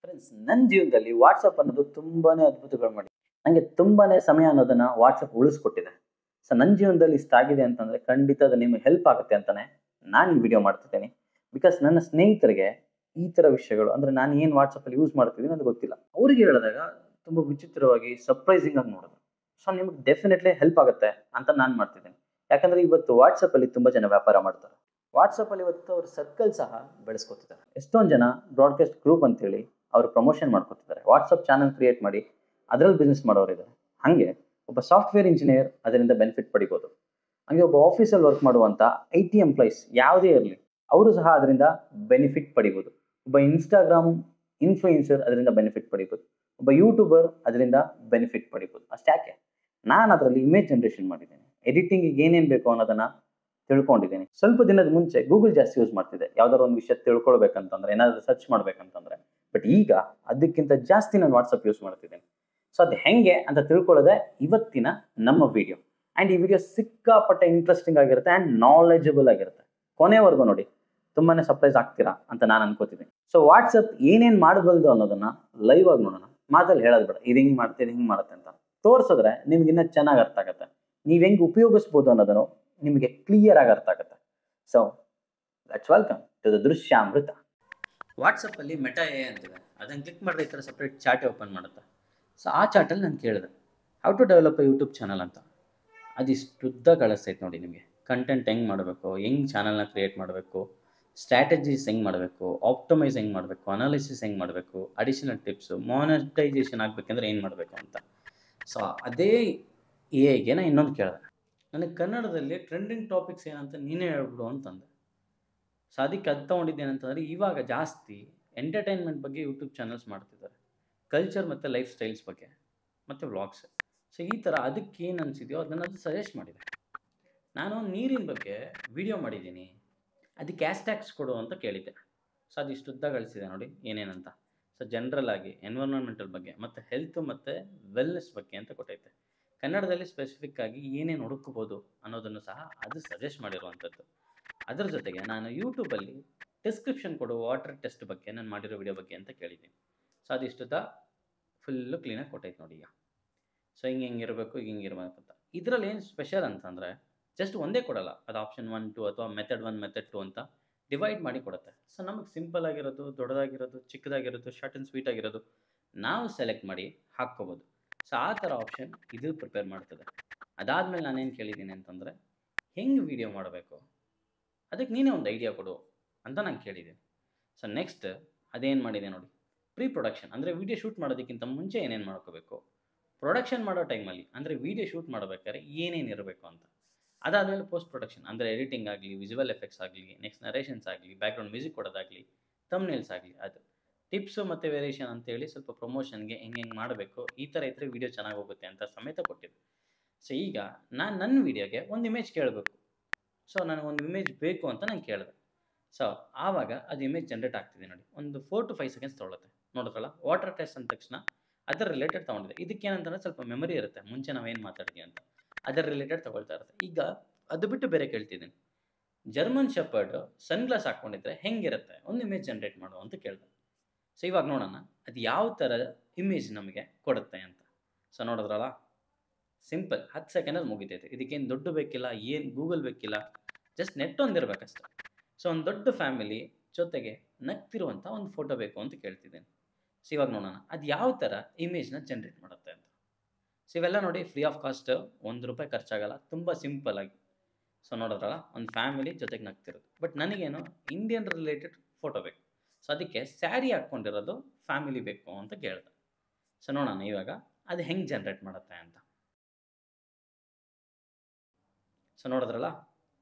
Friends, ನನ್ನ ಜೀವನದಲ್ಲಿ WhatsApp ಅನ್ನೋದು ತುಂಬಾನೇ ಅದ್ಭುತಗಳು ಮಾಡಿ ನನಗೆ ತುಂಬಾನೇ ಸಮಯ ಅನ್ನೋದನ್ನ ವಾಟ್ಸಪ್ ಉಳಿಸ್ಕೊಟ್ಟಿದೆ. ಸೊ ನನ್ನ ಜೀವನದಲ್ಲಿ ಇಷ್ಟ ಆಗಿದೆ ಅಂತಂದ್ರೆ ಖಂಡಿತ ಅದು ನಿಮಗೆ ಹೆಲ್ಪ್ ಆಗುತ್ತೆ ಅಂತಾನೆ ನಾನು ಈ ವಿಡಿಯೋ ಮಾಡ್ತಿದ್ದೀನಿ. ಬಿಕಾಸ್ ನನ್ನ ಸ್ನೇಹಿತರಿಗೆ ಈ ತರ ವಿಷಯಗಳು ಅಂದ್ರೆ ನಾನು ಏನು ವಾಟ್ಸಪ್ ಅಲ್ಲಿ ಯೂಸ್ ಮಾಡ್ತಿದ್ದೀನಿ ಅದು ಗೊತ್ತಿಲ್ಲ. ಅವ್ರಿಗೆ ಹೇಳಿದಾಗ ತುಂಬಾ ವಿಚಿತ್ರವಾಗಿ ಸರ್ಪ್ರೈಸಿಂಗ್ ಆಗಿ ನೋಡೋದು. ಸೊ ನಿಮ್ಗೆ ಡೆಫಿನೆಟ್ಲಿ ಹೆಲ್ಪ್ ಆಗುತ್ತೆ ಅಂತ ನಾನು ಮಾಡ್ತಿದ್ದೀನಿ. ಯಾಕಂದ್ರೆ ಇವತ್ತು ವಾಟ್ಸಪ್ ಅಲ್ಲಿ ತುಂಬಾ ಜನ ವ್ಯಾಪಾರ ಮಾಡ್ತಾರೆ. ವಾಟ್ಸಪ್ ಅಲ್ಲಿ ಇವತ್ತು ಅವ್ರ ಸರ್ಕಲ್ ಸಹ ಬೆಳೆಸ್ಕೊತಿದ್ದಾರೆ. ಎಷ್ಟೊಂದು ಜನ ಬ್ರಾಡ್ಕಾಸ್ಟ್ ಗ್ರೂಪ್ ಅಂತೇಳಿ ಅವರು ಪ್ರಮೋಷನ್ ಮಾಡ್ಕೊತಿದ್ದಾರೆ. ವಾಟ್ಸಪ್ ಚಾನಲ್ ಕ್ರಿಯೇಟ್ ಮಾಡಿ ಅದರಲ್ಲಿ ಬಿಸ್ನೆಸ್ ಮಾಡೋರಿದ್ದಾರೆ. ಹಾಗೆ ಒಬ್ಬ ಸಾಫ್ಟ್ವೇರ್ ಇಂಜಿನಿಯರ್ ಅದರಿಂದ ಬೆನಿಫಿಟ್ ಪಡಿಬೋದು. ಹಾಗೆ ಒಬ್ಬ ಆಫೀಸಲ್ಲಿ ವರ್ಕ್ ಮಾಡುವಂಥ IT ಎಂಪ್ಲಾಯೀಸ್ ಯಾವುದೇ ಇರಲಿ, ಅವರು ಸಹ ಅದರಿಂದ ಬೆನಿಫಿಟ್ ಪಡಿಬೋದು. ಒಬ್ಬ ಇನ್ಸ್ಟಾಗ್ರಾಮ್ ಇನ್ಫ್ಲೂಯೆನ್ಸರ್ ಅದರಿಂದ ಬೆನಿಫಿಟ್ ಪಡಿಬೋದು. ಒಬ್ಬ ಯೂಟ್ಯೂಬರ್ ಅದರಿಂದ ಬೆನಿಫಿಟ್ ಪಡಿಬೋದು. ಅಷ್ಟ್ಯಾಕೆ, ನಾನು ಅದರಲ್ಲಿ ಇಮೇಜ್ ಜನರೇಷನ್ ಮಾಡಿದ್ದೇನೆ. ಎಡಿಟಿಂಗಿಗೆ ಏನೇನು ಬೇಕು ಅನ್ನೋದನ್ನ ತಿಳ್ಕೊಂಡಿದ್ದೀನಿ. ಸ್ವಲ್ಪ ದಿನದ ಮುಂಚೆ ಗೂಗಲ್ ಜಾಸ್ತಿ ಯೂಸ್ ಮಾಡ್ತಿದ್ದೆ, ಯಾವ್ದಾದ್ರು ಒಂದು ವಿಷಯ ತಿಳ್ಕೊಳ್ಬೇಕಂತಂದ್ರೆ, ಏನಾದರೂ ಸರ್ಚ್ ಮಾಡ್ಬೇಕಂತಂದ್ರೆ. ಬಟ್ ಈಗ ಅದಕ್ಕಿಂತ ಜಾಸ್ತಿ ನಾನು ವಾಟ್ಸಪ್ ಯೂಸ್ ಮಾಡ್ತಿದ್ದೀನಿ. ಸೊ ಅದು ಹೆಂಗೆ ಅಂತ ತಿಳ್ಕೊಳ್ಳೋದೆ ಇವತ್ತಿನ ನಮ್ಮ ವಿಡಿಯೋ. ಆ್ಯಂಡ್ ಈ ವಿಡಿಯೋ ಸಿಕ್ಕಾಪಟ್ಟೆ ಇಂಟ್ರೆಸ್ಟಿಂಗ್ ಆಗಿರುತ್ತೆ ಆ್ಯಂಡ್ ನಾಲೆಜಬಲ್ ಆಗಿರುತ್ತೆ. ಕೊನೆವರೆಗೂ ನೋಡಿ, ತುಂಬಾನೇ ಸರ್ಪ್ರೈಸ್ ಆಗ್ತೀರಾ ಅಂತ ನಾನು ಅನ್ಕೋತಿದ್ದೀನಿ. ಸೊ ವಾಟ್ಸಪ್ ಏನೇನು ಮಾಡಬಲ್ದು ಅನ್ನೋದನ್ನ ಲೈವ್ ಆಗಿ ನೋಡೋಣ. ಮಾತಲ್ಲಿ ಹೇಳೋದು ಬೇಡ, ಇದು ಹಿಂಗೆ ಮಾಡುತ್ತೆ, ಇದು ಹಿಂಗೆ ಮಾಡುತ್ತೆ ಅಂತ ತೋರಿಸಿದ್ರೆ ನಿಮ್ಗೆ ಇನ್ನೂ ಚೆನ್ನಾಗಿ ಅರ್ಥ ಆಗುತ್ತೆ. ನೀವು ಹೆಂಗೆ ಉಪಯೋಗಿಸ್ಬೋದು ಅನ್ನೋದನ್ನು ನಿಮಗೆ ಕ್ಲಿಯರ್ ಆಗಿ ಅರ್ಥ ಆಗುತ್ತೆ. So let's welcome to the Drishyamrutha. ವಾಟ್ಸಪ್ಪಲ್ಲಿ ಮೆಟಾ ಎ ಅಂತಿದೆ, ಅದನ್ನು ಕ್ಲಿಕ್ ಮಾಡಿದ್ರೆ ಈ ಥರ ಸಪ್ರೇಟ್ ಚಾಟೇ ಓಪನ್ ಮಾಡುತ್ತೆ. ಸೊ ಆ ಚಾಟಲ್ಲಿ ನಾನು ಕೇಳಿದೆ how to develop a YouTube channel ಅಂತ. ಅದಿಷ್ಟುದ್ದ ಕಳಿಸ್ತೈತೆ ನೋಡಿ ನಿಮಗೆ. ಕಂಟೆಂಟ್ ಹೆಂಗೆ ಮಾಡಬೇಕು, ಹೆಂಗೆ ಚಾನಲ್ನ ಕ್ರಿಯೇಟ್ ಮಾಡಬೇಕು, ಸ್ಟ್ರಾಟಜೀಸ್ ಹೆಂಗೆ ಮಾಡಬೇಕು, ಆಪ್ಟಮೈಸ್ ಹೆಂಗೆ ಮಾಡಬೇಕು, ಅನಾಲಿಸಿಸ್ ಹೆಂಗೆ ಮಾಡಬೇಕು, ಅಡಿಷನಲ್ ಟಿಪ್ಸು, ಮಾನಿಟೈಸೇಷನ್ ಆಗಬೇಕಂದ್ರೆ ಏನು ಮಾಡಬೇಕು ಅಂತ. ಸೊ ಅದೇ ಎಗೆ ನಾನು ಇನ್ನೊಂದು ಕೇಳಿದೆ, ನನಗೆ ಕನ್ನಡದಲ್ಲಿ ಟ್ರೆಂಡಿಂಗ್ ಟಾಪಿಕ್ಸ್ ಏನಂತ ನೀನೇ ಹೇಳ್ಬಿಡು ಅಂತಂದೆ. ಸೊ ಅದಕ್ಕೆ ಅದು ತೊಗೊಂಡಿದ್ದೇನೆ ಅಂತಂದರೆ, ಇವಾಗ ಜಾಸ್ತಿ ಎಂಟರ್ಟೈನ್ಮೆಂಟ್ ಬಗ್ಗೆ ಯೂಟ್ಯೂಬ್ ಚಾನಲ್ಸ್ ಮಾಡ್ತಿದ್ದಾರೆ, ಕಲ್ಚರ್ ಮತ್ತು ಲೈಫ್ ಸ್ಟೈಲ್ಸ್ ಬಗ್ಗೆ ಮತ್ತು ವ್ಲಾಗ್ಸ್. ಸೊ ಈ ಥರ ಅದಕ್ಕೆ ಏನು ಅನಿಸಿದೆಯೋ ಅದನ್ನು ಅದು ಸಜೆಸ್ಟ್ ಮಾಡಿದೆ. ನಾನು ನೀರಿನ ಬಗ್ಗೆ ವಿಡಿಯೋ ಮಾಡಿದ್ದೀನಿ, ಅದಕ್ಕೆ ಟ್ಯಾಕ್ಸ್ ಕೊಡು ಅಂತ ಕೇಳಿದ್ದೆ. ಸೊ ಅದು ಇಷ್ಟುದ್ದ ಗಳಿಸಿದೆ ನೋಡಿ ಏನೇನಂತ. ಸೊ ಜನರಲ್ ಆಗಿ ಎನ್ವಿರಾನ್ಮೆಂಟಲ್ ಬಗ್ಗೆ ಮತ್ತು ಹೆಲ್ತ್ ಮತ್ತು ವೆಲ್ನೆಸ್ ಬಗ್ಗೆ ಅಂತ ಕೊಟ್ಟೈತೆ. ಕನ್ನಡದಲ್ಲಿ ಸ್ಪೆಸಿಫಿಕ್ ಆಗಿ ಏನೇನು ಹುಡುಕ್ಬೋದು ಅನ್ನೋದನ್ನು ಸಹ ಅದು ಸಜೆಸ್ಟ್ ಮಾಡಿರುವಂಥದ್ದು. ಅದರ ಜೊತೆಗೆ ನಾನು ಯೂಟ್ಯೂಬಲ್ಲಿ ಡಿಸ್ಕ್ರಿಪ್ಷನ್ ಕೊಡು ವಾಟರ್ ಟೆಸ್ಟ್ ಬಗ್ಗೆ ನಾನು ಮಾಡಿರೋ ವಿಡಿಯೋ ಬಗ್ಗೆ ಅಂತ ಕೇಳಿದ್ದೀನಿ. ಸೊ ಅದಿಷ್ಟುದ್ದ ಫುಲ್ಲು ಕ್ಲೀನಾಗಿ ಕೊಟ್ಟೈತೆ ನೋಡಿ ಈಗ. ಸೊ ಹಿಂಗಿರಬೇಕು, ಹಿಂಗಿರ್ಬೇಕು ಅಂತ. ಇದರಲ್ಲಿ ಏನು ಸ್ಪೆಷಲ್ ಅಂತಂದರೆ ಜಸ್ಟ್ ಒಂದೇ ಕೊಡಲ್ಲ, ಅದು ಆಪ್ಷನ್ 1, 2 ಅಥವಾ ಮೆಥಡ್ 1, ಮೆಥಡ್ 2 ಅಂತ ಡಿವೈಡ್ ಮಾಡಿ ಕೊಡುತ್ತೆ. ಸೊ ನಮಗೆ ಸಿಂಪಲ್ ಆಗಿರೋದು, ದೊಡ್ಡದಾಗಿರೋದು, ಚಿಕ್ಕದಾಗಿರೋದು, ಶಾರ್ಟ್ ಆ್ಯಂಡ್ ಸ್ವೀಟ್ ಆಗಿರೋದು ನಾವು ಸೆಲೆಕ್ಟ್ ಮಾಡಿ ಹಾಕ್ಕೋಬೋದು. ಸೊ ಆ ಥರ ಆಪ್ಷನ್ ಇದು ಪ್ರಿಪೇರ್ ಮಾಡ್ತದೆ. ಅದಾದಮೇಲೆ ನಾನೇನು ಕೇಳಿದ್ದೀನಿ ಅಂತಂದರೆ, ಹೆಂಗೆ ವೀಡಿಯೋ ಮಾಡಬೇಕು ಅದಕ್ಕೆ ನೀನೇ ಒಂದು ಐಡಿಯಾ ಕೊಡು ಅಂತ ನಾನು ಕೇಳಿದ್ದೀನಿ. ಸೊ ನೆಕ್ಸ್ಟ್ ಅದೇನು ಮಾಡಿದೆ ನೋಡಿ, ಪ್ರೀ ಪ್ರೊಡಕ್ಷನ್ ಅಂದರೆ ವೀಡಿಯೋ ಶೂಟ್ ಮಾಡೋದಕ್ಕಿಂತ ಮುಂಚೆ ಏನೇನು ಮಾಡ್ಕೋಬೇಕು, ಪ್ರೊಡಕ್ಷನ್ ಮಾಡೋ ಟೈಮಲ್ಲಿ ಅಂದರೆ ವೀಡಿಯೋ ಶೂಟ್ ಮಾಡಬೇಕಾದ್ರೆ ಏನೇನು ಇರಬೇಕು ಅಂತ. ಅದಾದಮೇಲೆ ಪೋಸ್ಟ್ ಪ್ರೊಡಕ್ಷನ್ ಅಂದರೆ ಎಡಿಟಿಂಗ್ ಆಗಲಿ, ವಿಜುವಲ್ ಎಫೆಕ್ಟ್ಸ್ ಆಗಲಿ, ನೆಕ್ಸ್ಟ್ ನರೇಷನ್ಸ್ ಆಗಲಿ, ಬ್ಯಾಕ್ಗ್ರೌಂಡ್ ಮ್ಯೂಸಿಕ್ ಕೊಡೋದಾಗಲಿ, ಥಂಬ್ನೇಲ್ಸ್ ಆಗಲಿ, ಅದು ಟಿಪ್ಸು ಮತ್ತು ವೇರಿಯೇಷನ್ ಅಂತೇಳಿ ಸ್ವಲ್ಪ ಪ್ರಮೋಷನ್ಗೆ ಹೆಂಗೆ ಮಾಡಬೇಕು, ಈ ಥರ ಇದ್ದರೆ ವೀಡಿಯೋ ಚೆನ್ನಾಗಿ ಹೋಗುತ್ತೆ ಅಂತ ಸಮೇತ ಕೊಟ್ಟಿದ್ದೆ. ಸೊ ಈಗ ನಾನು ನನ್ನ ವೀಡಿಯೋಗೆ ಒಂದು ಇಮೇಜ್ ಕೇಳಬೇಕು. ಸೊ ನನಗೊಂದು ಇಮೇಜ್ ಬೇಕು ಅಂತ ನಾನು ಕೇಳಿದೆ. ಸೊ ಆವಾಗ ಅದು ಇಮೇಜ್ ಜನ್ರೇಟ್ ಆಗ್ತಿದೆ ನೋಡಿ. ಒಂದು 4 to 5 ಸೆಕೆಂಡ್ಸ್ ತೊಗೊಳುತ್ತೆ. ನೋಡಿದ್ರಲ್ಲ, ವಾಟರ್ ಟೆಸ್ಟ್ ಅಂದ ತಕ್ಷಣ ಅದರ ರಿಲೇಟೆಡ್ ತೊಗೊಂಡಿದೆ. ಇದಕ್ಕೇನಂತಂದರೆ ಸ್ವಲ್ಪ ಮೆಮರಿ ಇರುತ್ತೆ, ಮುಂಚೆ ನಾವೇನು ಮಾತಾಡ್ತೀವಿ ಅಂತ ಅದರ ರಿಲೇಟೆಡ್ ತೊಗೊಳ್ತಾ ಇರುತ್ತೆ. ಈಗ ಅದು ಬಿಟ್ಟು ಬೇರೆ ಕೇಳ್ತಿದ್ದೀನಿ, ಜರ್ಮನ್ ಶೆಪರ್ಡ್ ಸನ್ಗ್ಲಾಸ್ ಹಾಕ್ಕೊಂಡಿದ್ರೆ ಹೆಂಗಿರುತ್ತೆ, ಒಂದು ಇಮೇಜ್ ಜನ್ರೇಟ್ ಮಾಡು ಅಂತ ಕೇಳಿದೆ. ಸೊ ಇವಾಗ ನೋಡೋಣ ಅದು ಯಾವ ಥರ ಇಮೇಜ್ ನಮಗೆ ಕೊಡುತ್ತೆ ಅಂತ. ಸೊ ನೋಡಿದ್ರಲ್ಲ, ಸಿಂಪಲ್ 10 ಸೆಕೆಂಡಲ್ಲಿ ಮುಗಿತೈತೆ. ಇದಕ್ಕೇನು ದೊಡ್ಡ ಬೇಕಿಲ್ಲ, ಏನು ಗೂಗಲ್ ಬೇಕಿಲ್ಲ, ಜಸ್ಟ್ ನೆಟ್ ಒಂದಿರಬೇಕಷ್ಟೆ. ಸೊ ಒಂದು ದೊಡ್ಡ ಫ್ಯಾಮಿಲಿ ಜೊತೆಗೆ ನಗ್ತಿರುವಂಥ ಒಂದು ಫೋಟೋ ಬೇಕು ಅಂತ ಕೇಳ್ತಿದ್ದೀನಿ. ಸೊ ಇವಾಗ ನೋಡೋಣ ಅದು ಯಾವ ಥರ ಇಮೇಜ್ನ ಜನ್ರೇಟ್ ಮಾಡುತ್ತೆ ಅಂತ. ಸೊ ಇವೆಲ್ಲ ನೋಡಿ ಫ್ರೀ ಆಫ್ ಕಾಸ್ಟ್, ₹1 ಖರ್ಚಾಗಲ್ಲ, ತುಂಬ ಸಿಂಪಲ್ ಆಗಿ. ಸೊ ನೋಡಿದ್ರಲ್ಲ, ಒಂದು ಫ್ಯಾಮಿಲಿ ಜೊತೆಗೆ ನಗ್ತಿರೋದು. ಬಟ್ ನನಗೇನು ಇಂಡಿಯನ್ ರಿಲೇಟೆಡ್ ಫೋಟೋ ಬೇಕು. ಸೊ ಅದಕ್ಕೆ ಸ್ಯಾರಿ ಹಾಕ್ಕೊಂಡಿರೋದು ಫ್ಯಾಮಿಲಿ ಬೇಕು ಅಂತ ಕೇಳಿದೆ. ಸೊ ನೋಡೋಣ ಇವಾಗ ಅದು ಹೆಂಗೆ ಜನ್ರೇಟ್ ಮಾಡುತ್ತೆ ಅಂತ. ಸೊ ನೋಡಿದ್ರಲ್ಲ,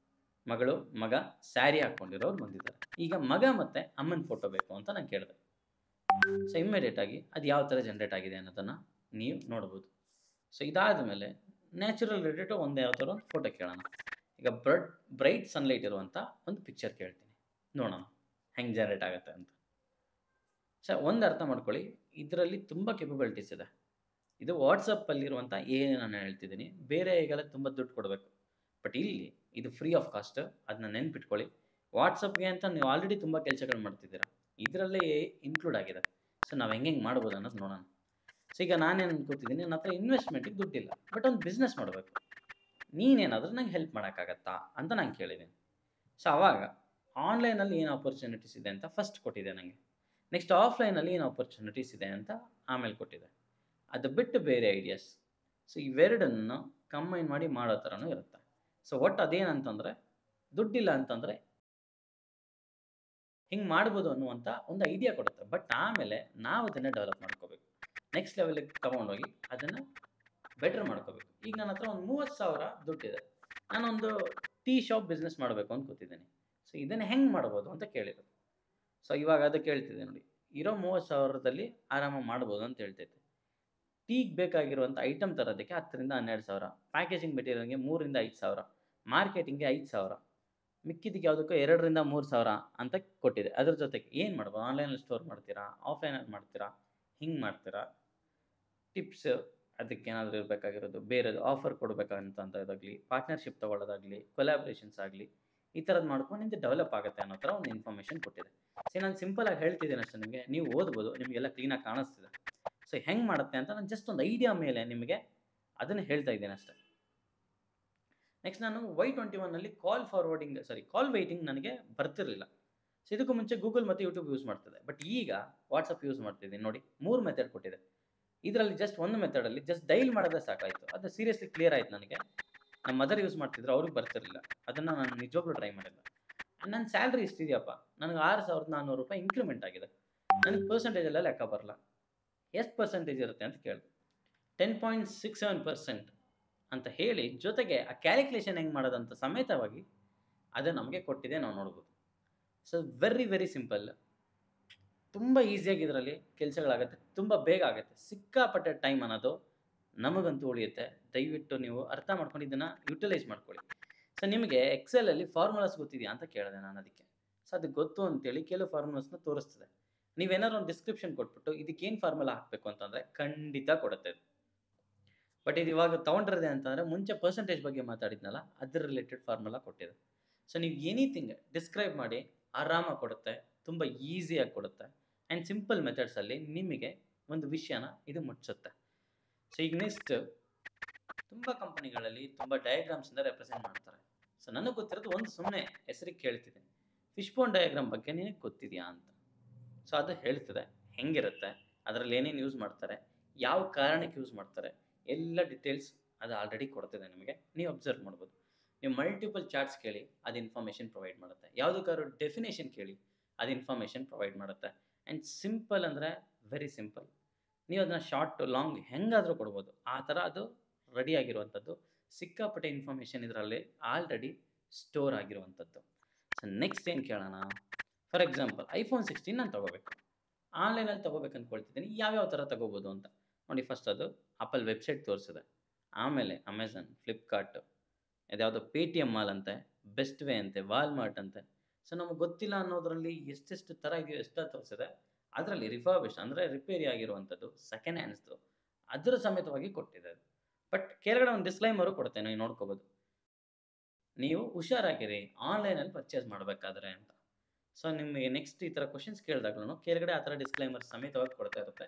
ಮಗಳು ಮಗ ಸ್ಯಾರಿ ಹಾಕ್ಕೊಂಡಿರೋರು ಬಂದಿದ್ದಾರೆ. ಈಗ ಮಗ ಮತ್ತು ಅಮ್ಮನ ಫೋಟೋ ಬೇಕು ಅಂತ ನಾನು ಕೇಳಿದೆ. ಸೊ ಇಮ್ಮಿಡಿಯೇಟಾಗಿ ಅದು ಯಾವ ಥರ ಜನ್ರೇಟ್ ಆಗಿದೆ ಅನ್ನೋದನ್ನು ನೀವು ನೋಡ್ಬೋದು. ಸೊ ಇದಾದ ಮೇಲೆ ನ್ಯಾಚುರಲ್ ರಿಲೇಟೆಡ್ ಒಂದು ಯಾವ ಥರ ಒಂದು ಫೋಟೋ ಕೇಳೋಣ. ಈಗ ಬ್ರೈಟ್ ಸನ್ಲೈಟ್ ಇರುವಂಥ ಒಂದು ಪಿಕ್ಚರ್ ಕೇಳ್ತೀನಿ, ನೋಡೋಣ ಹೆಂಗೆ ಜನ್ರೇಟ್ ಆಗುತ್ತೆ ಅಂತ. ಸೊ ಒಂದು ಅರ್ಥ ಮಾಡ್ಕೊಳ್ಳಿ, ಇದರಲ್ಲಿ ತುಂಬ ಕೆಪಬಿಲಿಟೀಸ್ ಇದೆ. ಇದು ವಾಟ್ಸಪ್ಪಲ್ಲಿರುವಂಥ ಏನು ನಾನು ಹೇಳ್ತಿದ್ದೀನಿ, ಬೇರೆ ಈಗೆಲ್ಲ ತುಂಬ ದುಡ್ಡು ಕೊಡಬೇಕು. ಬಟ್ ಇಲ್ಲಿ ಇದು ಫ್ರೀ ಆಫ್ ಕಾಸ್ಟ್, ಅದನ್ನ ನೆನ್ಪಿಟ್ಕೊಳ್ಳಿ. ವಾಟ್ಸಪ್ಗೆ ಅಂತ ನೀವು ಆಲ್ರೆಡಿ ತುಂಬ ಕೆಲಸಗಳು ಮಾಡ್ತಿದ್ದೀರಾ, ಇದರಲ್ಲೇ ಇನ್ಕ್ಲೂಡ್ ಆಗಿದೆ. ಸೊ ನಾವು ಹೆಂಗೆ ಮಾಡ್ಬೋದು ಅನ್ನೋದು ನೋಡೋಣ. ಸೊ ಈಗ ನಾನೇನು ಅನ್ಕೋತಿದ್ದೀನಿ, ನನ್ನ ಹತ್ರ ಇನ್ವೆಸ್ಟ್ಮೆಂಟಿಗೆ ದುಡ್ಡಿಲ್ಲ, ಬಟ್ ಒಂದು ಬಿಸ್ನೆಸ್ ಮಾಡಬೇಕು, ನೀನೇನಾದರೂ ನಂಗೆ ಹೆಲ್ಪ್ ಮಾಡೋಕ್ಕಾಗತ್ತಾ ಅಂತ ನಾನು ಕೇಳಿದ್ದೀನಿ. ಸೊ ಆವಾಗ ಆನ್ಲೈನಲ್ಲಿ ಏನು ಆಪರ್ಚುನಿಟೀಸ್ ಇದೆ ಅಂತ ಫಸ್ಟ್ ಕೊಟ್ಟಿದೆ ನನಗೆ. ನೆಕ್ಸ್ಟ್ ಆಫ್ಲೈನಲ್ಲಿ ಏನು ಆಪರ್ಚುನಿಟೀಸ್ ಇದೆ ಅಂತ ಆಮೇಲೆ ಕೊಟ್ಟಿದೆ. ಅದು ಬಿಟ್ಟು ಬೇರೆ ಐಡಿಯಾಸ್. ಸೊ ಇವೆರಡನ್ನು ಕಂಬೈನ್ ಮಾಡಿ ಮಾಡೋ ಥರನೂ ಇರುತ್ತೆ. ಸೊ ಒಟ್ಟು ಅದೇನಂತಂದರೆ, ದುಡ್ಡಿಲ್ಲ ಅಂತಂದರೆ ಹಿಂಗೆ ಮಾಡ್ಬೋದು ಅನ್ನುವಂಥ ಒಂದು ಐಡಿಯಾ ಕೊಡುತ್ತೆ. ಬಟ್ ಆಮೇಲೆ ನಾವು ಅದನ್ನು ಡೆವಲಪ್ ಮಾಡ್ಕೋಬೇಕು, ನೆಕ್ಸ್ಟ್ ಲೆವೆಲಿಗೆ ತೊಗೊಂಡೋಗಿ ಅದನ್ನು ಬೆಟರ್ ಮಾಡ್ಕೋಬೇಕು. ಈಗ ನನ್ನ ಹತ್ರ ಒಂದು 30,000 ದುಡ್ಡಿದೆ, ನಾನೊಂದು ಟೀ ಶಾಪ್ ಬಿಸ್ನೆಸ್ ಮಾಡಬೇಕು ಅಂತ ಕೂತಿದ್ದೀನಿ. ಸೊ ಇದನ್ನು ಹೆಂಗೆ ಮಾಡ್ಬೋದು ಅಂತ ಕೇಳಿರೋದು. ಸೊ ಇವಾಗ ಅದು ಕೇಳ್ತಿದ್ದೆ ನೋಡಿ, ಇರೋ 30,000ದಲ್ಲಿ ಆರಾಮಾಗಿ ಮಾಡ್ಬೋದು ಅಂತ ಹೇಳ್ತೈತೆ. ಟೀಗೆ ಬೇಕಾಗಿರುವಂಥ ಐಟಮ್ ತರೋದಕ್ಕೆ 10,000 to 12,000, ಪ್ಯಾಕೇಜಿಂಗ್ ಮೆಟೀರಿಯಲ್ಗೆ 3,000 to 5,000, ಮಾರ್ಕೆಟಿಂಗ್ಗೆ 5,000, ಮಿಕ್ಕಿದ್ದಕ್ಕೆ ಯಾವುದಕ್ಕೂ 2,000 to 3,000 ಅಂತ ಕೊಟ್ಟಿದೆ. ಅದ್ರ ಜೊತೆಗೆ ಏನು ಮಾಡ್ಬೋದು, ಆನ್ಲೈನಲ್ಲಿ ಸ್ಟೋರ್ ಮಾಡ್ತೀರಾ, ಆಫ್ಲೈನಲ್ಲಿ ಮಾಡ್ತೀರಾ, ಹಿಂಗೆ ಮಾಡ್ತೀರಾ, ಟಿಪ್ಸ್ ಅದಕ್ಕೇನಾದರೂ ಇರಬೇಕಾಗಿರೋದು, ಬೇರೆದು ಆಫರ್ ಕೊಡಬೇಕಂತಂಥದ್ದಾಗಲಿ, ಪಾರ್ಟ್ನರ್ಶಿಪ್ ತೊಗೊಳ್ಳೋದಾಗಲಿ, ಕೊಲಾಬ್ರೇಷನ್ಸ್ ಆಗಲಿ, ಈ ಥರದ್ದು ಮಾಡ್ಕೊಂಡು ನಿಂದು ಡೆವಲಪ್ ಆಗುತ್ತೆ ಅನ್ನೋ ಥರ ಒಂದು ಇನ್ಫಾರ್ಮೇಷನ್ ಕೊಟ್ಟಿದೆ. ಸೊ ನಾನು ಸಿಂಪಲಾಗಿ ಹೇಳ್ತಿದ್ದೇನೆ ಅಷ್ಟೇ, ನಿಮಗೆ ನೀವು ಓದ್ಬೋದು, ನಿಮಗೆಲ್ಲ ಕ್ಲೀನಾಗಿ ಕಾಣಿಸ್ತಿದೆ. ಸೊ ಹೆಂಗೆ ಮಾಡುತ್ತೆ ಅಂತ ನಾನು ಜಸ್ಟ್ ಒಂದು ಐಡಿಯಾ ಮೇಲೆ ನಿಮಗೆ ಅದನ್ನು ಹೇಳ್ತಾ ಇದ್ದೇನೆ ಅಷ್ಟೇ. ನೆಕ್ಸ್ಟ್ ನಾನು Y21ನಲ್ಲಿ ಕಾಲ್ ವೇಟಿಂಗ್ ನನಗೆ ಬರ್ತಿರಲಿಲ್ಲ. ಸೊ ಇದಕ್ಕೂ ಮುಂಚೆ ಗೂಗಲ್ ಮತ್ತು ಯೂಟ್ಯೂಬ್ ಯೂಸ್ ಮಾಡ್ತಿದ್ದೆ, ಬಟ್ ಈಗ ವಾಟ್ಸಪ್ ಯೂಸ್ ಮಾಡ್ತಿದ್ದೀನಿ. ನೋಡಿ 3 ಮೆಥಡ್ ಕೊಟ್ಟಿದೆ. ಇದರಲ್ಲಿ ಜಸ್ಟ್ ಒಂದು ಮೆಥಡಲ್ಲಿ ಜಸ್ಟ್ ಡೈಲ್ ಮಾಡೋದೇ ಸಾಕಾಯಿತು. ಅದು ಸೀರಿಯಸ್ಲಿ ಕ್ಲಿಯರ್ ಆಯಿತು ನನಗೆ. ನಮ್ಮ ಮದರ್ ಯೂಸ್ ಮಾಡ್ತಿದ್ರು, ಅವ್ರಿಗೆ ಬರ್ತಿರಲಿಲ್ಲ. ಅದನ್ನು ನಾನು ನಿಜವಾಗ್ಲೂ ಟ್ರೈ ಮಾಡಿಲ್ಲ. ನನ್ನ ಸ್ಯಾಲ್ರಿ ಇಷ್ಟಿದೆಯಪ್ಪ, ನನಗೆ 6,400 ರೂಪಾಯಿ ಇಂಕ್ರಿಮೆಂಟ್ ಆಗಿದೆ, ನನಗೆ ಪರ್ಸೆಂಟೇಜೆಲ್ಲ ಲೆಕ್ಕ ಬರಲ್ಲ. ಎಷ್ಟು ಪರ್ಸೆಂಟೇಜ್ ಇರುತ್ತೆ ಅಂತ ಕೇಳಿದೆ. 10.67% ಅಂತ ಹೇಳಿ ಜೊತೆಗೆ ಆ ಕ್ಯಾಲ್ಕುಲೇಷನ್ ಹೆಂಗೆ ಮಾಡೋದಂತ ಸಮೇತವಾಗಿ ಅದು ನಮಗೆ ಕೊಟ್ಟಿದೆ, ನಾವು ನೋಡ್ಬೋದು. ಸೊ ವೆರಿ ವೆರಿ ಸಿಂಪಲ್, ತುಂಬ ಈಸಿಯಾಗಿ ಇದರಲ್ಲಿ ಕೆಲಸಗಳಾಗುತ್ತೆ, ತುಂಬ ಬೇಗ ಆಗುತ್ತೆ, ಸಿಕ್ಕಾಪಟ್ಟೆ ಟೈಮ್ ಅನ್ನೋದು ನಮಗಂತೂ ಉಳಿಯುತ್ತೆ. ದಯವಿಟ್ಟು ನೀವು ಅರ್ಥ ಮಾಡ್ಕೊಂಡು ಇದನ್ನು ಯುಟಿಲೈಸ್ ಮಾಡ್ಕೊಳ್ಳಿ. ಸೊ ನಿಮಗೆ ಎಕ್ಸೆಲಲ್ಲಿ ಫಾರ್ಮುಲಾಸ್ ಗೊತ್ತಿದೆಯಾ ಅಂತ ಕೇಳಿದೆ ನಾನು ಅದಕ್ಕೆ. ಸೊ ಅದು ಗೊತ್ತು ಅಂತೇಳಿ ಕೆಲವು ಫಾರ್ಮುಲಾಸ್ನ ತೋರಿಸ್ತದೆ. ನೀವೇನಾದ್ರು ಒಂದು ಡಿಸ್ಕ್ರಿಪ್ಷನ್ ಕೊಟ್ಬಿಟ್ಟು ಇದಕ್ಕೇನು ಫಾರ್ಮುಲಾ ಹಾಕಬೇಕು ಅಂತಂದರೆ ಖಂಡಿತ ಕೊಡುತ್ತೆ. ಬಟ್ ಇದು ಇವಾಗ ತೊಗೊಂಡಿರೋದೆ ಅಂತಂದರೆ ಮುಂಚೆ ಪರ್ಸೆಂಟೇಜ್ ಬಗ್ಗೆ ಮಾತಾಡಿದ್ನಲ್ಲ, ಅದ್ರ ರಿಲೇಟೆಡ್ ಫಾರ್ಮುಲಾ ಕೊಟ್ಟಿದೆ. ಸೊ ನೀವು ಎನಿಥಿಂಗ್ ಡಿಸ್ಕ್ರೈಬ್ ಮಾಡಿ ಆರಾಮಾಗಿ ಕೊಡುತ್ತೆ, ತುಂಬ ಈಸಿಯಾಗಿ ಕೊಡುತ್ತೆ, ಆ್ಯಂಡ್ ಸಿಂಪಲ್ ಮೆಥಡ್ಸಲ್ಲಿ ನಿಮಗೆ ಒಂದು ವಿಷಯನ ಇದು ಮುಟ್ಟಿಸುತ್ತೆ. ಸೊ ಈಗ ನೆಕ್ಸ್ಟ್ ತುಂಬ ಕಂಪನಿಗಳಲ್ಲಿ ತುಂಬ ಡಯಾಗ್ರಾಮ್ಸಿಂದ ರೆಪ್ರೆಸೆಂಟ್ ಮಾಡ್ತಾರೆ. ಸೊ ನನಗೆ ಗೊತ್ತಿರೋದು ಒಂದು ಸುಮ್ಮನೆ ಹೆಸರಿಗೆ ಕೇಳ್ತಿದ್ದೀನಿ, ಫಿಶ್ ಬೋನ್ ಡಯಾಗ್ರಾಮ್ ಬಗ್ಗೆ ನಿನಗೆ ಗೊತ್ತಿದೆಯಾ ಅಂತ. ಸೊ ಅದು ಹೇಳ್ತದೆ ಹೆಂಗಿರುತ್ತೆ, ಅದರಲ್ಲಿ ಏನೇನು ಯೂಸ್ ಮಾಡ್ತಾರೆ, ಯಾವ ಕಾರಣಕ್ಕೆ ಯೂಸ್ ಮಾಡ್ತಾರೆ, ಎಲ್ಲ ಡೀಟೇಲ್ಸ್ ಅದು ಆಲ್ರೆಡಿ ಕೊಡ್ತಿದೆ ನಿಮಗೆ. ನೀವು ಅಬ್ಸರ್ವ್ ಮಾಡ್ಬೋದು. ನೀವು ಮಲ್ಟಿಪಲ್ ಚಾರ್ಟ್ಸ್ ಕೇಳಿ ಅದು ಇನ್ಫಾರ್ಮೇಷನ್ ಪ್ರೊವೈಡ್ ಮಾಡುತ್ತೆ, ಯಾವುದಕ್ಕಾದ್ರೂ ಡೆಫಿನೇಷನ್ ಕೇಳಿ ಅದು ಇನ್ಫಾರ್ಮೇಷನ್ ಪ್ರೊವೈಡ್ ಮಾಡುತ್ತೆ. ಆ್ಯಂಡ್ ಸಿಂಪಲ್ ಅಂದರೆ ವೆರಿ ಸಿಂಪಲ್, ನೀವು ಅದನ್ನು ಶಾರ್ಟ್ ಲಾಂಗ್ ಹೆಂಗಾದರೂ ಕೊಡ್ಬೋದು, ಆ ಥರ ಅದು ರೆಡಿ ಆಗಿರುವಂಥದ್ದು. ಸಿಕ್ಕಾಪಟ್ಟೆ ಇನ್ಫಾರ್ಮೇಷನ್ ಇದರಲ್ಲಿ ಆಲ್ರೆಡಿ ಸ್ಟೋರ್ ಆಗಿರುವಂಥದ್ದು. ಸೊ ನೆಕ್ಸ್ಟ್ ಏನು ಕೇಳೋಣ, ಫಾರ್ ಎಕ್ಸಾಂಪಲ್ iPhone 16 ನಾನು ತೊಗೋಬೇಕು, ಆನ್ಲೈನಲ್ಲಿ ತೊಗೋಬೇಕು ಅಂದ್ಕೊಳ್ತಿದ್ದೀನಿ, ಯಾವ್ಯಾವ ಥರ ತೊಗೋಬೋದು ಅಂತ ನೋಡಿ. ಫಸ್ಟ್ ಅದು ಆಪಲ್ ವೆಬ್ಸೈಟ್ ತೋರಿಸಿದೆ, ಆಮೇಲೆ ಅಮೆಝಾನ್, ಫ್ಲಿಪ್ಕಾರ್ಟ್, ಇದ್ಯಾವುದೋ ಪೇಟಿಎಮ್ ಮಾಲ್ ಅಂತೆ, ಬೆಸ್ಟ್ ವೇ ಅಂತೆ, ವಾಲ್ಮಾರ್ಟ್ ಅಂತೆ. ಸೊ ನಮಗೆ ಗೊತ್ತಿಲ್ಲ ಅನ್ನೋದರಲ್ಲಿ ಎಷ್ಟೆಷ್ಟು ಥರ ಇದೆಯೋ ಎಷ್ಟೋ ತೋರಿಸಿದೆ. ಅದರಲ್ಲಿ ರಿಫರ್ಬಿಶ್ ಅಂದರೆ ರಿಪೇರಿ ಆಗಿರುವಂಥದ್ದು, ಸೆಕೆಂಡ್ ಹ್ಯಾಂಡ್ಸ್ದು, ಅದರ ಸಮೇತವಾಗಿ ಕೊಟ್ಟಿದೆ. ಬಟ್ ಕೆಳಗಡೆ ಒಂದು ಡಿಸ್ಕ್ಲೈಮರು ಕೊಡುತ್ತೆ, ನೀವು ನೋಡ್ಕೋಬೋದು, ನೀವು ಹುಷಾರಾಗಿರಿ ಆನ್ಲೈನಲ್ಲಿ ಪರ್ಚೇಸ್ ಮಾಡಬೇಕಾದ್ರೆ ಅಂತ. ಸೊ ನಿಮಗೆ ನೆಕ್ಸ್ಟ್ ಈ ಥರ ಕ್ವಶನ್ಸ್ ಕೇಳಿದಾಗ್ಲೂ ಕೆಳಗಡೆ ಆ ಥರ ಡಿಸ್ಕ್ಲೈಮರ್ ಸಮೇತವಾಗಿ ಕೊಡ್ತಾ ಇರುತ್ತೆ,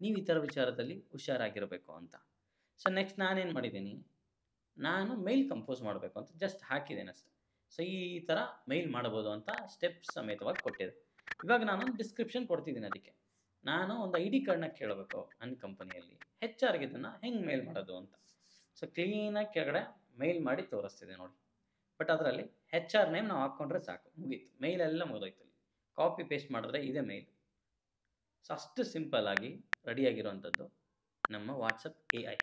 ನೀವು ಈ ಥರ ವಿಚಾರದಲ್ಲಿ ಹುಷಾರಾಗಿರಬೇಕು ಅಂತ. ಸೊ ನೆಕ್ಸ್ಟ್ ನಾನೇನು ಮಾಡಿದ್ದೀನಿ, ನಾನು ಮೇಲ್ ಕಂಪೋಸ್ ಮಾಡಬೇಕು ಅಂತ ಜಸ್ಟ್ ಹಾಕಿದ್ದೇನೆ ಅಷ್ಟೆ. ಸೊ ಈ ಥರ ಮೇಲ್ ಮಾಡ್ಬೋದು ಅಂತ ಸ್ಟೆಪ್ಸ್ ಸಮೇತವಾಗಿ ಕೊಟ್ಟಿದೆ. ಇವಾಗ ನಾನೊಂದು ಡಿಸ್ಕ್ರಿಪ್ಷನ್ ಕೊಡ್ತಿದ್ದೀನಿ, ಅದಕ್ಕೆ ನಾನು ಒಂದು ID ಕಾರ್ಡ್ನ ಕೇಳಬೇಕು ನನ್ನ ಕಂಪನಿಯಲ್ಲಿ, HR ಗೆ ಇದನ್ನು ಹೆಂಗೆ ಮೇಲ್ ಮಾಡೋದು ಅಂತ. ಸೊ ಕ್ಲೀನಾಗಿ ಕೆಳಗಡೆ ಮೇಲ್ ಮಾಡಿ ತೋರಿಸ್ತಿದೆ ನೋಡಿ. ಬಟ್ ಅದರಲ್ಲಿ HR ನೇಮ್ ನಾವು ಹಾಕ್ಕೊಂಡ್ರೆ ಸಾಕು, ಮುಗೀತು, ಮೇಲೆಲ್ಲ ಮುಗಿದೋಯ್ತು. ಕಾಪಿ ಪೇಸ್ಟ್ ಮಾಡಿದ್ರೆ ಇದೆ ಮೇಲ್. ಸೊ ಅಷ್ಟು ಸಿಂಪಲ್ ಆಗಿ ರೆಡಿಯಾಗಿರುವಂಥದ್ದು ನಮ್ಮ ವಾಟ್ಸಪ್ AI.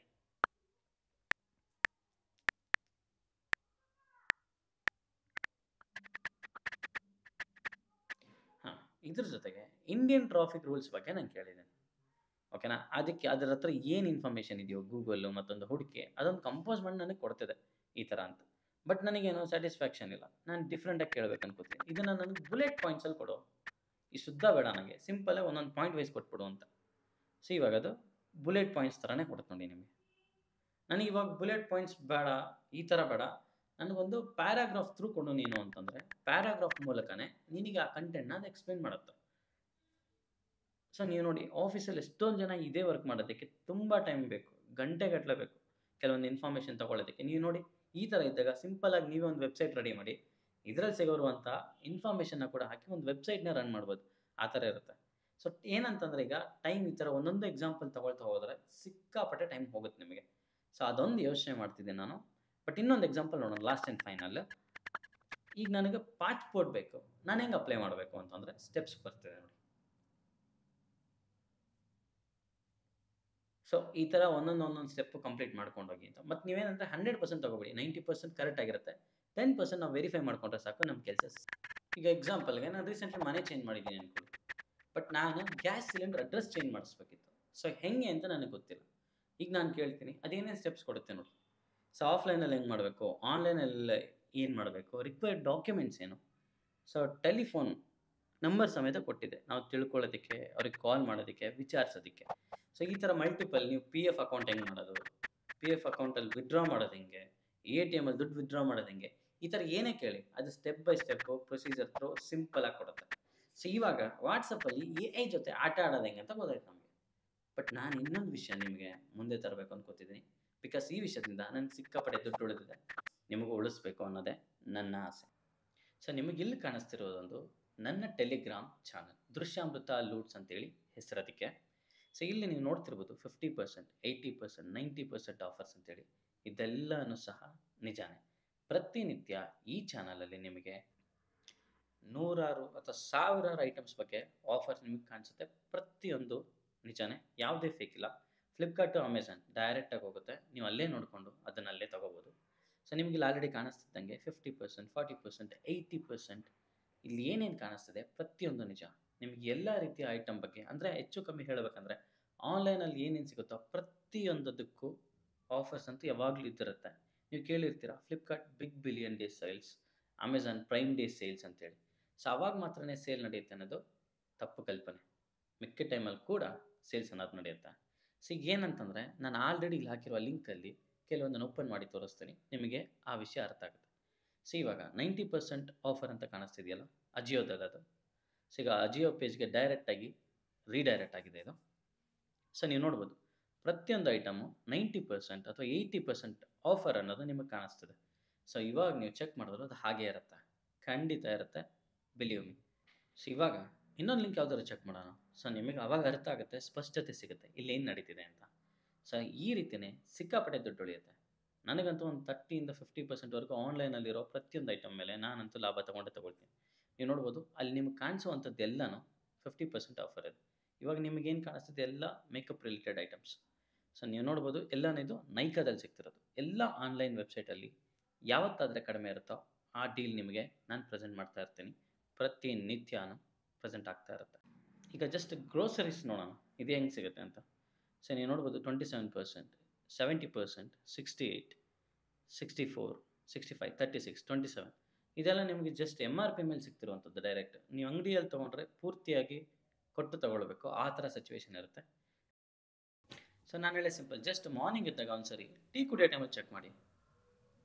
ಹಾಂ, ಇದ್ರ ಜೊತೆಗೆ ಇಂಡಿಯನ್ ಟ್ರಾಫಿಕ್ ರೂಲ್ಸ್ ಬಗ್ಗೆ ನಾನು ಕೇಳಿದ್ದೇನೆ, ಓಕೆನಾ. ಅದಕ್ಕೆ ಅದರ ಹತ್ರ ಏನು ಇನ್ಫಾರ್ಮೇಷನ್ ಇದೆಯೋ ಗೂಗಲ್ಲು ಮತ್ತೊಂದು ಹುಡುಕಿ ಅದೊಂದು ಕಂಪೋಸ್ ಮಾಡಿ ನನಗೆ ಕೊಡ್ತಿದೆ ಈ ಥರ ಅಂತ. ಬಟ್ ನನಗೇನೋ ಸ್ಯಾಟಿಸ್ಫ್ಯಾಕ್ಷನ್ ಇಲ್ಲ, ನಾನು ಡಿಫ್ರೆಂಟಾಗಿ ಕೇಳಬೇಕು ಅನ್ಕೋತೀನಿ. ಇದನ್ನು ನನಗೆ ಬುಲೆಟ್ ಪಾಯಿಂಟ್ಸಲ್ಲಿ ಕೊಡು, ಈ ಶುದ್ಧ ಬೇಡ ನನಗೆ, ಸಿಂಪಲಾಗಿ ಒಂದೊಂದು ಪಾಯಿಂಟ್ ವೈಸ್ ಕೊಟ್ಬಿಡು ಅಂತ. ಸೊ ಇವಾಗ ಅದು ಬುಲೆಟ್ ಪಾಯಿಂಟ್ಸ್ ಥರನೇ ಕೊಡುತ್ತೆ ನೋಡಿ ನಿಮಗೆ. ನನಗೆ ಇವಾಗ ಬುಲೆಟ್ ಪಾಯಿಂಟ್ಸ್ ಬೇಡ, ಈ ಥರ ಬೇಡ, ನನಗೊಂದು ಪ್ಯಾರಾಗ್ರಾಫ್ ಥ್ರೂ ಕೊಡು ನೀನು ಅಂತಂದರೆ ಪ್ಯಾರಾಗ್ರಾಫ್ ಮೂಲಕನೇ ನಿನಗೆ ಆ ಕಂಟೆಂಟ್ನ ಅದು ಎಕ್ಸ್ಪ್ಲೇನ್ ಮಾಡುತ್ತೆ. ಸೊ ನೀವು ನೋಡಿ ಆಫೀಸಲ್ಲಿ ಎಷ್ಟೊಂದು ಜನ ಇದೇ ವರ್ಕ್ ಮಾಡೋದಕ್ಕೆ ತುಂಬ ಟೈಮ್ ಬೇಕು, ಗಂಟೆಗಟ್ಟಲೆ ಬೇಕು ಕೆಲವೊಂದು ಇನ್ಫಾರ್ಮೇಷನ್ ತೊಗೊಳ್ಳೋದಕ್ಕೆ. ನೀವು ನೋಡಿ ಈ ಥರ ಇದ್ದಾಗ ಸಿಂಪಲಾಗಿ ನೀವೇ ಒಂದು ವೆಬ್ಸೈಟ್ ರೆಡಿ ಮಾಡಿ, ಇದರಲ್ಲಿ ಸಿಗೋರುವಂಥ ಇನ್ಫಾರ್ಮೇಷನ್ನ ಕೂಡ ಹಾಕಿ ಒಂದು ವೆಬ್ಸೈಟ್ನ ರನ್ ಮಾಡ್ಬೋದು. ಆ ಥರ ಇರುತ್ತೆ. ಸೊ ಏನಂತಂದರೆ ಈಗ ಟೈಮ್ ಈ ಥರ ಒಂದೊಂದು ಎಕ್ಸಾಂಪಲ್ ತೊಗೊಳ್ತಾ ಹೋದರೆ ಸಿಕ್ಕಾಪಟ್ಟೆ ಟೈಮ್ ಹೋಗುತ್ತೆ ನಿಮಗೆ. ಸೊ ಅದೊಂದು ಯೋಚನೆ ಮಾಡ್ತಿದ್ದೆ ನಾನು. ಬಟ್ ಇನ್ನೊಂದು ಎಕ್ಸಾಂಪಲ್ ನೋಡೋಣ, ಲಾಸ್ಟ್ ಆ್ಯಂಡ್ ಫೈನಲ್. ಈಗ ನನಗೆ ಪಾಸ್ಪೋರ್ಟ್ ಬೇಕು, ನಾನು ಹೆಂಗೆ ಅಪ್ಲೈ ಮಾಡಬೇಕು ಅಂತಂದರೆ ಸ್ಟೆಪ್ಸ್ ಬರ್ತಿದೆ ನೋಡಿ. ಸೊ ಈ ಥರ ಒಂದೊಂದು ಸ್ಟೆಪ್ಪು ಕಂಪ್ಲೀಟ್ ಮಾಡ್ಕೊಂಡು ಹೋಗಿ ಅಂತ. ಮತ್ತು ನೀವೇನಂದರೆ 100% ತೊಗೋಬೇಡಿ, 90% ಕರೆಕ್ಟ್ ಆಗಿರುತ್ತೆ. 10% ನಾವು ವೆರಿಫೈ ಮಾಡ್ಕೊಂಡ್ರೆ ಸಾಕು ನಮ್ಮ ಕೆಲಸ. ಈಗ ಎಕ್ಸಾಂಪಲ್ಗೆ ನಾನು ರೀಸೆಂಟ್ಲಿ ಮನೆ ಚೇಂಜ್ ಮಾಡಿದ್ದೀನಿ ಅನ್ಕೊಳ್ಳಿ, ಬಟ್ ನಾನು ಗ್ಯಾಸ್ ಸಿಲಿಂಡರ್ ಅಡ್ರೆಸ್ ಚೇಂಜ್ ಮಾಡಿಸ್ಬೇಕಿತ್ತು. ಸೊ ಹೆಂಗೆ ಅಂತ ನನಗೆ ಗೊತ್ತಿಲ್ಲ. ಈಗ ನಾನು ಕೇಳ್ತೀನಿ, ಅದೇನೇನು ಸ್ಟೆಪ್ಸ್ ಕೊಡುತ್ತೆ ನೋಡಿ. ಸೊ ಆಫ್ಲೈನಲ್ಲಿ ಹೆಂಗೆ ಮಾಡಬೇಕು, ಆನ್ಲೈನಲ್ಲಿ ಏನು ಮಾಡಬೇಕು, ರಿಕ್ವೈರ್ಡ್ ಡಾಕ್ಯುಮೆಂಟ್ಸ್ ಏನು. ಸೊ ಟೆಲಿಫೋನ್ ನಂಬರ್ ಸಮೇತ ಕೊಟ್ಟಿದೆ, ನಾವು ತಿಳ್ಕೊಳ್ಳೋದಕ್ಕೆ, ಅವ್ರಿಗೆ ಕಾಲ್ ಮಾಡೋದಕ್ಕೆ, ವಿಚಾರಿಸೋದಕ್ಕೆ. ಸೊ ಈ ಥರ ಮಲ್ಟಿಪಲ್, ನೀವು PF ಅಕೌಂಟ್ ಹೆಂಗೆ ಮಾಡೋದು, PF ಅಕೌಂಟಲ್ಲಿ ವಿತ್ಡ್ರಾ ಮಾಡೋದು ಹೆಂಗೆ, ATM ಅಲ್ಲಿ ದುಡ್ಡು ವಿತ್ಡ್ರಾ ಮಾಡೋದು ಹೆಂಗೆ, ಈ ಥರ ಏನೇ ಕೇಳಿ ಅದು step by step procedure through ಸಿಂಪಲಾಗಿ ಕೊಡುತ್ತೆ. ಸೊ ಇವಾಗ ವಾಟ್ಸಪ್ಪಲ್ಲಿ AI ಜೊತೆ ಆಟ ಆಡೋದು ಹೆಂಗೆ ಅಂತ ಗೊತ್ತಾಯ್ತು ನಮಗೆ. ಬಟ್ ನಾನು ಇನ್ನೊಂದು ವಿಷಯ ನಿಮಗೆ ಮುಂದೆ ತರಬೇಕು ಅನ್ಕೋತಿದ್ದೀನಿ. ಬಿಕಾಸ್ ಈ ವಿಷಯದಿಂದ ನನಗೆ ಸಿಕ್ಕಾಪಟ್ಟೆ ದುಡ್ಡು ಉಳಿದಿದೆ, ನಿಮಗೂ ಉಳಿಸ್ಬೇಕು ಅನ್ನೋದೇ ನನ್ನ ಆಸೆ. ಸೊ ನಿಮಗೆ ಇಲ್ಲಿ ಕಾಣಿಸ್ತಿರೋದೊಂದು ನನ್ನ ಟೆಲಿಗ್ರಾಮ್ ಚಾನಲ್, ದೃಶ್ಯಾಮೃತ ಲೂಟ್ಸ್ ಅಂತೇಳಿ ಹೆಸರದಕ್ಕೆ. ಸೊ ಇಲ್ಲಿ ನೀವು ನೋಡ್ತಿರ್ಬೋದು 50%, 80%, 90% ಆಫರ್ಸ್ ಅಂತೇಳಿ. ಇದೆಲ್ಲನೂ ಸಹ ನಿಜಾನೇ. ಪ್ರತಿನಿತ್ಯ ಈ ಚಾನಲಲ್ಲಿ ನಿಮಗೆ ನೂರಾರು ಅಥವಾ ಸಾವಿರಾರು ಐಟಮ್ಸ್ ಬಗ್ಗೆ ಆಫರ್ಸ್ ನಿಮಗೆ ಕಾಣಿಸುತ್ತೆ. ಪ್ರತಿಯೊಂದು ನಿಜಾನೇ, ಯಾವುದೇ ಫೇಕ್ ಇಲ್ಲ. ಫ್ಲಿಪ್ಕಾರ್ಟು, ಅಮೆಝಾನ್ ಡೈರೆಕ್ಟಾಗಿ ಹೋಗುತ್ತೆ, ನೀವು ಅಲ್ಲೇ ನೋಡಿಕೊಂಡು ಅದನ್ನಲ್ಲೇ ತೊಗೋಬೋದು. ಸೊ ನಿಮಗೆ ಇಲ್ಲಿ ಆಲ್ರೆಡಿ ಕಾಣಿಸ್ತಿದ್ದಂಗೆ 50%, 40%, 80% ಇಲ್ಲಿ ಏನೇನು ಕಾಣಿಸ್ತಿದೆ ಪ್ರತಿಯೊಂದು ನಿಜ. ನಿಮಗೆ ಎಲ್ಲ ರೀತಿಯ ಐಟಮ್ ಬಗ್ಗೆ, ಅಂದರೆ ಹೆಚ್ಚು ಕಮ್ಮಿ ಹೇಳಬೇಕಂದ್ರೆ ಆನ್ಲೈನಲ್ಲಿ ಏನೇನು ಸಿಗುತ್ತೋ ಪ್ರತಿಯೊಂದಕ್ಕೂ ಆಫರ್ಸ್ ಅಂತೂ ಯಾವಾಗಲೂ ಇದ್ದಿರುತ್ತೆ. ನೀವು ಕೇಳಿರ್ತೀರ Flipkart big billion day sales, Amazon prime day sales ಅಂತೇಳಿ. ಸೊ ಅವಾಗ ಮಾತ್ರನೇ ಸೇಲ್ ನಡೆಯುತ್ತೆ ಅನ್ನೋದು ತಪ್ಪು ಕಲ್ಪನೆ. ಮಿಕ್ಕ ಟೈಮಲ್ಲಿ ಕೂಡ ಸೇಲ್ಸ್ ಅನ್ನೋದು ನಡೆಯುತ್ತೆ. ಸೊ ಈಗ ಏನಂತಂದರೆ ನಾನು ಆಲ್ರೆಡಿ ಇಲ್ಲಿ ಹಾಕಿರುವ ಲಿಂಕಲ್ಲಿ ಕೆಲವೊಂದನ್ನು ಓಪನ್ ಮಾಡಿ ತೋರಿಸ್ತೀನಿ, ನಿಮಗೆ ಆ ವಿಷಯ ಅರ್ಥ ಆಗುತ್ತೆ. ಸೊ ಇವಾಗ 90% ಆಫರ್ ಅಂತ ಕಾಣಿಸ್ತಿದೆಯಲ್ಲ, ಅಜಿಯೋದಲ್ಲಿ ಅದು. ಸೊ ಈಗ ಅಜಿಯೋ ಪೇಜ್ಗೆ ಡೈರೆಕ್ಟಾಗಿ ರೀಡೈರೆಕ್ಟ್ ಆಗಿದೆ ಇದು. ಸೊ ನೀವು ನೋಡ್ಬೋದು ಪ್ರತಿಯೊಂದು ಐಟಮು 90% ಅಥವಾ 80% ಆಫರ್ ಅನ್ನೋದು ನಿಮಗೆ ಕಾಣಿಸ್ತದೆ. ಸೊ ಇವಾಗ ನೀವು ಚೆಕ್ ಮಾಡಿದ್ರು ಅದು ಹಾಗೇ ಇರುತ್ತೆ, ಖಂಡಿತ ಇರುತ್ತೆ, ಬಿಲೀವ್ ಮಿ. ಸೊ ಇವಾಗ ಇನ್ನೊಂದು ಲಿಂಕ್ ಯಾವ್ದಾದ್ರು ಚೆಕ್ ಮಾಡೋಣ. ಸೊ ನಿಮಗೆ ಅವಾಗ ಅರ್ಥ ಆಗುತ್ತೆ, ಸ್ಪಷ್ಟತೆ ಸಿಗುತ್ತೆ ಇಲ್ಲಿ ಏನು ನಡೀತಿದೆ ಅಂತ. ಸೊ ಈ ರೀತಿಯೇ ಸಿಕ್ಕಾಪಟ್ಟೆ ದುಡ್ಡು ಉಳಿಯುತ್ತೆ. ನನಗಂತೂ ಒಂದು 30-50%ವರೆಗೂ ಆನ್ಲೈನಲ್ಲಿರೋ ಪ್ರತಿಯೊಂದು ಐಟಮ್ ಮೇಲೆ ನಾನಂತೂ ಲಾಭ ತೊಗೊಳ್ತೀನಿ. ನೀವು ನೋಡ್ಬೋದು ಅಲ್ಲಿ ನಿಮ್ಗೆ ಕಾಣಿಸುವಂಥದ್ದು ಎಲ್ಲನೂ 50% ಆಫರ್ ಇದೆ. ಇವಾಗ ನಿಮಗೇನು ಕಾಣಿಸ್ತಿದೆ ಎಲ್ಲ ಮೇಕಪ್ ರಿಲೇಟೆಡ್ ಐಟಮ್ಸ್. ಸೊ ನೀವು ನೋಡ್ಬೋದು ಎಲ್ಲನೂ ಇದು ನೈಕಾದಲ್ಲಿ ಸಿಗ್ತಿರೋದು. ಎಲ್ಲ ಆನ್ಲೈನ್ ವೆಬ್ಸೈಟಲ್ಲಿ ಯಾವತ್ತಾದರೆ ಕಡಿಮೆ ಇರುತ್ತೋ ಆ ಡೀಲ್ ನಿಮಗೆ ನಾನು ಪ್ರೆಸೆಂಟ್ ಮಾಡ್ತಾ ಇರ್ತೀನಿ. ಪ್ರತಿನಿತ್ಯನೂ ಪ್ರೆಸೆಂಟ್ ಆಗ್ತಾ ಇರುತ್ತೆ. ಈಗ ಜಸ್ಟ್ ಗ್ರೋಸರೀಸ್ ನೋಡೋಣ, ಇದು ಹೆಂಗೆ ಸಿಗುತ್ತೆ ಅಂತ. ಸೊ ನೀವು ನೋಡ್ಬೋದು 27%, 70%, 68, 64, 65, 36, 27 ಇದೆಲ್ಲ ನಿಮಗೆ ಜಸ್ಟ್ MRP ಮೇಲೆ ಸಿಗ್ತಿರುವಂಥದ್ದು ಡೈರೆಕ್ಟ್. ನೀವು ಅಂಗಡಿಯಲ್ಲಿ ತೊಗೊಂಡ್ರೆ ಪೂರ್ತಿಯಾಗಿ ಕೊಟ್ಟು ತೊಗೊಳ್ಬೇಕು, ಆ ಥರ ಸಿಚುವೇಶನ್ ಇರುತ್ತೆ. ಸೊ ನಾನು ಹೇಳೇ ಸಿಂಪಲ್, ಜಸ್ಟ್ ಮಾರ್ನಿಂಗ್ ಇದ್ದಾಗ ಒಂದ್ಸರಿ ಟೀ ಕುಡಿಯೋ ಟೈಮಲ್ಲಿ ಚೆಕ್ ಮಾಡಿ,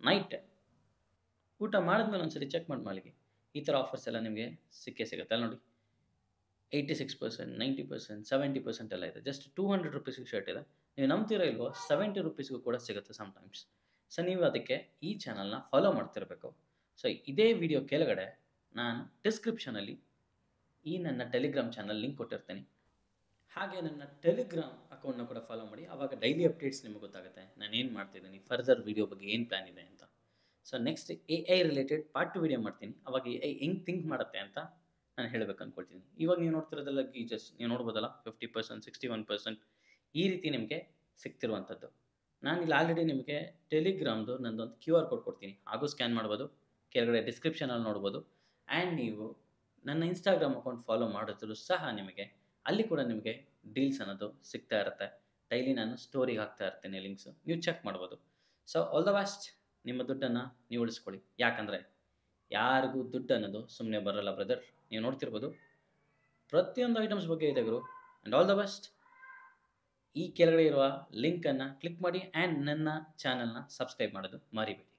ನೈಟ್ ಊಟ ಮಾಡಿದ್ಮೇಲೆ ಒಂದ್ಸರಿ ಚೆಕ್ ಮಾಡಿ ಮಲಗಿ. ಈ ಥರ ಆಫರ್ಸ್ ಎಲ್ಲ ನಿಮಗೆ ಸಿಕ್ಕೇ ಸಿಗುತ್ತೆ. ಅಲ್ಲಿ ನೋಡಿ 86%, 90%, 70% ಎಲ್ಲ ಇದೆ. ಜಸ್ಟ್ 200 ರುಪೀಸ್ಗೆ ಶರ್ಟ್ ಇದೆ. ನೀವು ನಂಬ್ತಿರೋ ಇಲ್ವೋ 70 ರುಪೀಸ್ಗೂ ಕೂಡ ಸಿಗುತ್ತೆ ಸಮ್ಟೈಮ್ಸ್. ಸೊ ನೀವು ಅದಕ್ಕೆ ಈ ಚಾನಲ್ನ ಫಾಲೋ ಮಾಡ್ತಿರಬೇಕು. ಸೊ ಇದೇ ವಿಡಿಯೋ ಕೆಳಗಡೆ ನಾನು ಡಿಸ್ಕ್ರಿಪ್ಷನಲ್ಲಿ ಈ ನನ್ನ ಟೆಲಿಗ್ರಾಮ್ ಚಾನಲ್ ಲಿಂಕ್ ಕೊಟ್ಟಿರ್ತೀನಿ. ಹಾಗೆ ನನ್ನ ಟೆಲಿಗ್ರಾಮ್ ಅಕೌಂಟ್ನ ಕೂಡ ಫಾಲೋ ಮಾಡಿ, ಆವಾಗ ಡೈಲಿ ಅಪ್ಡೇಟ್ಸ್ ನಿಮಗೆ ಗೊತ್ತಾಗುತ್ತೆ, ನಾನು ಏನು ಮಾಡ್ತಿದ್ದೀನಿ, ಫರ್ದರ್ ವಿಡಿಯೋ ಬಗ್ಗೆ ಏನು ಪ್ಲ್ಯಾನ್ ಇದೆ ಅಂತ. So next AI related part 2 video ಮಾಡ್ತೀನಿ. ಅವಾಗ AI ಹೆಂಗೆ ಥಿಂಕ್ ಮಾಡುತ್ತೆ ಅಂತ ನಾನು ಹೇಳಬೇಕು ಅಂದ್ಕೊಳ್ತೀನಿ. ಇವಾಗ ನೀವು ನೋಡ್ತಿರೋದೆಲ್ಲ ಗೀಜಸ್, ನೀವು ನೋಡ್ಬೋದಲ್ಲ 50%, 61% ಈ ರೀತಿ ನಿಮಗೆ ಸಿಗ್ತಿರುವಂಥದ್ದು. ನಾನು ಇಲ್ಲಿ ಆಲ್ರೆಡಿ ನಿಮಗೆ ಟೆಲಿಗ್ರಾಮ್ದು ನಂದೊಂದು QR ಕೋಡ್ ಕೊಡ್ತೀನಿ, ಹಾಗೂ ಸ್ಕ್ಯಾನ್ ಮಾಡ್ಬೋದು, ಕೆಳಗಡೆ ಡಿಸ್ಕ್ರಿಪ್ಷನಲ್ಲಿ ನೋಡ್ಬೋದು. ಆ್ಯಂಡ್ ನೀವು ನನ್ನ ಇನ್ಸ್ಟಾಗ್ರಾಮ್ ಅಕೌಂಟ್ ಫಾಲೋ ಮಾಡಿದ್ರು ಸಹ ನಿಮಗೆ ಅಲ್ಲಿ ಕೂಡ ನಿಮಗೆ ಡೀಲ್ಸ್ ಅನ್ನೋದು ಸಿಗ್ತಾ ಇರುತ್ತೆ. ಡೈಲಿ ನಾನು ಸ್ಟೋರಿಗೆ ಹಾಕ್ತಾ ಇರ್ತೀನಿ ಲಿಂಕ್ಸು, ನೀವು ಚೆಕ್ ಮಾಡ್ಬೋದು. ಸೊ ಆಲ್ ದ ಬೆಸ್ಟ್, ನಿಮ್ಮ ದುಡ್ಡನ್ನು ನೀವು ಉಳಿಸ್ಕೊಳ್ಳಿ. ಯಾಕಂದರೆ ಯಾರಿಗೂ ದುಡ್ಡು ಅನ್ನೋದು ಸುಮ್ಮನೆ ಬರೋಲ್ಲ ಬ್ರದರ್. ನೀವು ನೋಡ್ತಿರ್ಬೋದು ಪ್ರತಿಯೊಂದು ಐಟಮ್ಸ್ ಬಗ್ಗೆ ಇದೆ ಗುರು. And all the best. ಈ ಕೆಳಗಡೆ ಇರುವ ಲಿಂಕನ್ನು ಕ್ಲಿಕ್ ಮಾಡಿ ಆ್ಯಂಡ್ ನನ್ನ ಚಾನಲ್ನ ಸಬ್ಸ್ಕ್ರೈಬ್ ಮಾಡೋದು ಮರಿಬೇಡಿ.